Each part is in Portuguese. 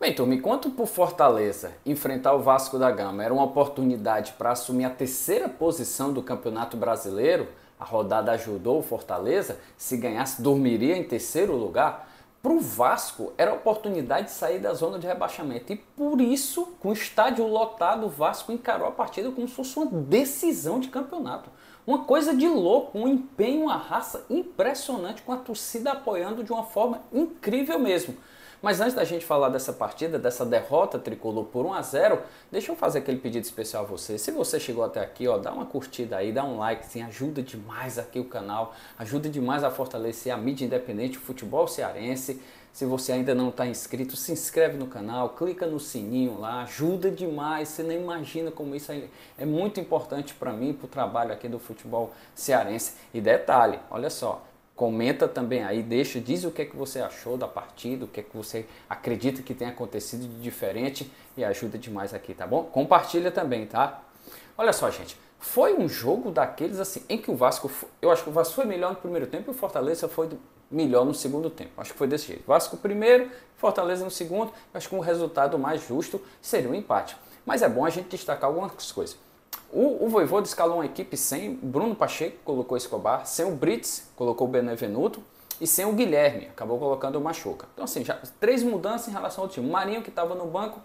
Bem, turma, enquanto por Fortaleza enfrentar o Vasco da Gama era uma oportunidade para assumir a terceira posição do Campeonato Brasileiro, a rodada ajudou o Fortaleza, se ganhasse dormiria em terceiro lugar. Para o Vasco era a oportunidade de sair da zona de rebaixamento e por isso, com o estádio lotado, o Vasco encarou a partida como se fosse uma decisão de campeonato. Uma coisa de louco, um empenho, uma raça impressionante com a torcida apoiando de uma forma incrível mesmo. Mas antes da gente falar dessa partida, dessa derrota tricolor por 1-0, deixa eu fazer aquele pedido especial a você. Se você chegou até aqui, ó, dá uma curtida aí, dá um like, sim, ajuda demais aqui o canal, ajuda demais a fortalecer a mídia independente, o futebol cearense. Se você ainda não está inscrito, se inscreve no canal, clica no sininho lá, ajuda demais, você nem imagina como isso é muito importante para mim, para o trabalho aqui do futebol cearense. E detalhe, olha só, comenta também aí, diz o que é que você achou da partida, o que é que você acredita que tem acontecido de diferente e ajuda demais aqui, tá bom? Compartilha também, tá? Olha só, gente, foi um jogo daqueles assim, em que o Vasco, eu acho que o Vasco foi melhor no primeiro tempo e o Fortaleza foi melhor no segundo tempo. Acho que foi desse jeito. Vasco primeiro, Fortaleza no segundo, acho que um resultado mais justo seria um empate. Mas é bom a gente destacar algumas coisas. O Vojvoda escalou uma equipe sem Bruno Pacheco, colocou Escobar, sem o Brits, colocou o Benevenuto, e sem o Guilherme, acabou colocando o Machuca. Então assim, já 3 mudanças em relação ao time. O Marinho que estava no banco,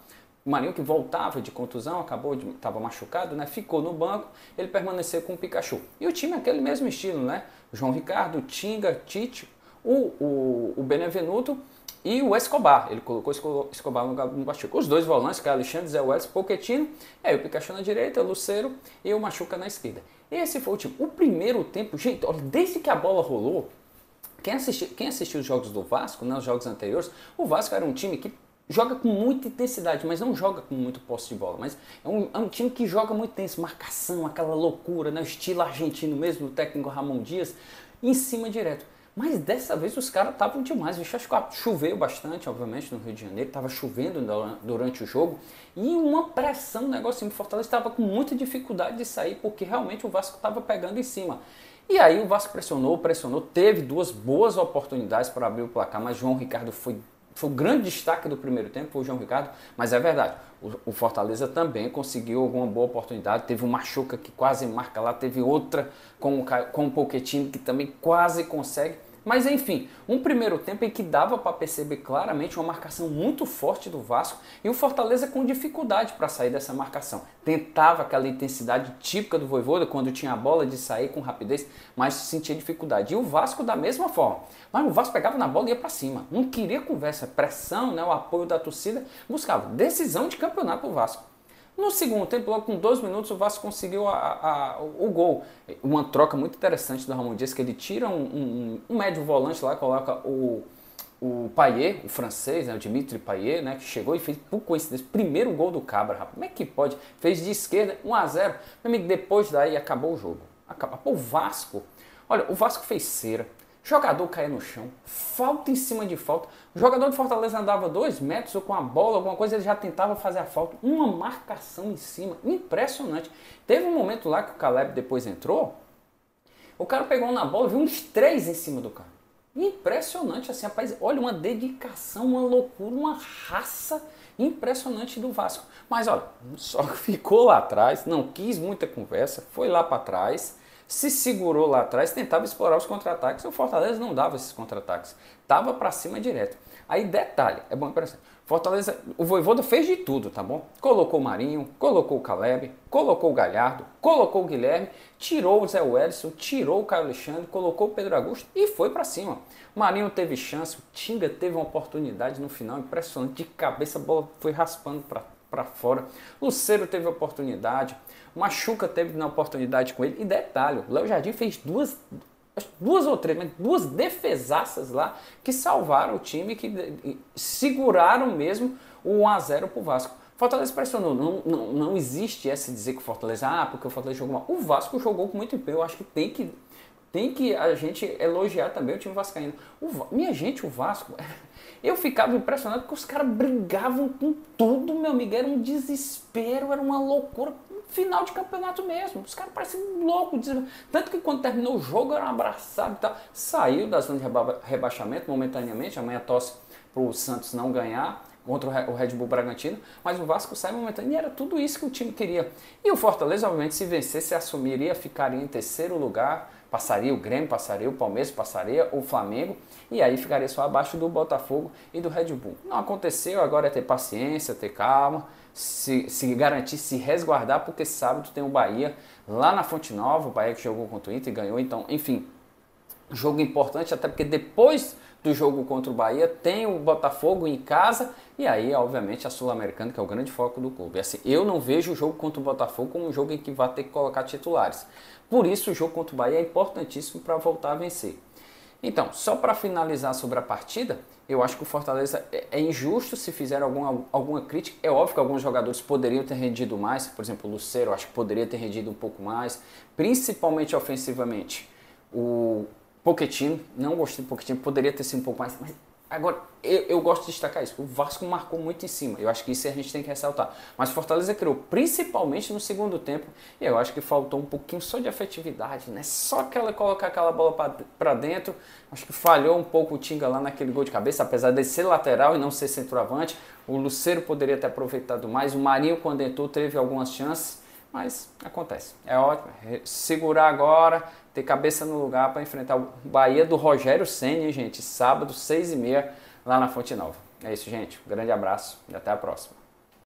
o Marinho que voltava de contusão, estava machucado, né? Ficou no banco, ele permaneceu com o Pikachu. E o time é aquele mesmo estilo, né? João Ricardo, Tinga, Tite, o Benevenuto e o Escobar. Ele colocou o Escobar no lugar do Machuca. Os dois volantes, que é Alexandre, Zé Welles, Pochettino, aí o Pikachu na direita, o Lucero e o Machuca na esquerda. Esse foi o time. O primeiro tempo, gente, olha, desde que a bola rolou, quem assistiu os jogos do Vasco, né, os jogos anteriores, o Vasco era um time que joga com muita intensidade, mas não joga com muito posse de bola. Mas é um time que joga muito intenso, marcação, aquela loucura, né, estilo argentino mesmo, o técnico Ramon Dias, em cima direto. Mas dessa vez os caras estavam demais. Acho que choveu bastante, obviamente, no Rio de Janeiro. Estava chovendo durante o jogo. E uma pressão, um negócio assim. O Fortaleza estava com muita dificuldade de sair, porque realmente o Vasco estava pegando em cima. E aí o Vasco pressionou. Teve 2 boas oportunidades para abrir o placar, mas João Ricardo foi o grande destaque do primeiro tempo, foi o João Ricardo. Mas é verdade, o Fortaleza também conseguiu alguma boa oportunidade. Teve um Machuca que quase marca lá, teve outra com o Pochettino que também quase consegue. Mas enfim, um primeiro tempo em que dava para perceber claramente uma marcação muito forte do Vasco e o Fortaleza com dificuldade para sair dessa marcação. Tentava aquela intensidade típica do Vojvoda quando tinha a bola de sair com rapidez, mas sentia dificuldade. E o Vasco da mesma forma. Mas o Vasco pegava na bola e ia para cima. Não queria conversa, pressão, né, o apoio da torcida, buscava decisão de campeonato para o Vasco. No segundo tempo, logo com 2 minutos, o Vasco conseguiu o gol. Uma troca muito interessante do Ramon Dias, que ele tira um médio volante lá, coloca o Payet, o francês, né, o Dimitri Payet, né, que chegou e fez, por coincidência, o primeiro gol do Cabra, rapaz. Como é que pode? Fez de esquerda, 1-0. Meu amigo, depois daí acabou o jogo. O Vasco, olha, o Vasco fez cera. Jogador caía no chão, falta em cima de falta. O jogador de Fortaleza andava 2 metros ou com a bola, alguma coisa, ele já tentava fazer a falta. Uma marcação em cima, impressionante. Teve um momento lá que o Caleb depois entrou, o cara pegou na bola e viu uns 3 em cima do cara. Impressionante, assim, rapaz, olha, uma dedicação, uma loucura, uma raça impressionante do Vasco. Mas olha, só ficou lá atrás, não quis muita conversa, foi lá para trás, se segurou lá atrás, tentava explorar os contra-ataques, o Fortaleza não dava esses contra-ataques, tava para cima direto. Aí detalhe, é bom pensar, Fortaleza, o Vojvoda fez de tudo, tá bom? Colocou o Marinho, colocou o Caleb, colocou o Galhardo, colocou o Guilherme, tirou o Zé Wellison, tirou o Caio Alexandre, colocou o Pedro Augusto e foi para cima. O Marinho teve chance, o Tinga teve uma oportunidade no final, impressionante, de cabeça a bola foi raspando para fora. Lucero teve oportunidade, o Machuca teve uma oportunidade com ele. E detalhe, o Léo Jardim fez duas ou três, mas 2 defesaças lá que salvaram o time, que seguraram mesmo o 1-0 para o Vasco. Fortaleza pressionou, não existe essa dizer que o Fortaleza, porque o Fortaleza jogou mal. O Vasco jogou com muito empenho, eu acho que tem que a gente elogiar também o time vascaíno. Minha gente, o Vasco, eu ficava impressionado porque os caras brigavam com tudo, meu amigo, era um desespero, era uma loucura. Final de campeonato mesmo, os caras parecem loucos. Tanto que quando terminou o jogo era um abraçado e tal. Saiu da zona de rebaixamento momentaneamente, amanhã torce para o Santos não ganhar, contra o Red Bull Bragantino, mas o Vasco sai momentâneo e era tudo isso que o time queria. E o Fortaleza, obviamente, se vencesse, assumiria, ficaria em terceiro lugar, passaria o Grêmio, passaria o Palmeiras, passaria o Flamengo e aí ficaria só abaixo do Botafogo e do Red Bull. Não aconteceu, agora é ter paciência, ter calma, se garantir, se resguardar, porque sábado tem o Bahia lá na Fonte Nova, o Bahia que jogou contra o Inter e ganhou, então, enfim, jogo importante, até porque depois do jogo contra o Bahia tem o Botafogo em casa e aí, obviamente, a Sul-Americana, que é o grande foco do clube. Assim, eu não vejo o jogo contra o Botafogo como um jogo em que vai ter que colocar titulares. Por isso, o jogo contra o Bahia é importantíssimo para voltar a vencer. Então, só para finalizar sobre a partida, eu acho que o Fortaleza é injusto se fizer alguma crítica. É óbvio que alguns jogadores poderiam ter rendido mais, por exemplo, o Lucero, eu acho que poderia ter rendido um pouco mais, principalmente ofensivamente. O Pochettino, não gostei do Pochettino, poderia ter sido um pouco mais, mas agora eu gosto de destacar isso. O Vasco marcou muito em cima, eu acho que isso a gente tem que ressaltar. Mas o Fortaleza criou, principalmente no segundo tempo, e eu acho que faltou um pouquinho só de afetividade, né? Só colocar aquela bola para dentro. Acho que falhou um pouco o Tinga lá naquele gol de cabeça, apesar de ser lateral e não ser centroavante. O Lucero poderia ter aproveitado mais, o Marinho, quando entrou, teve algumas chances. Mas acontece, é ótimo, segurar agora, ter cabeça no lugar para enfrentar o Bahia do Rogério Ceni, gente, sábado, 6h30, lá na Fonte Nova. É isso, gente, um grande abraço e até a próxima.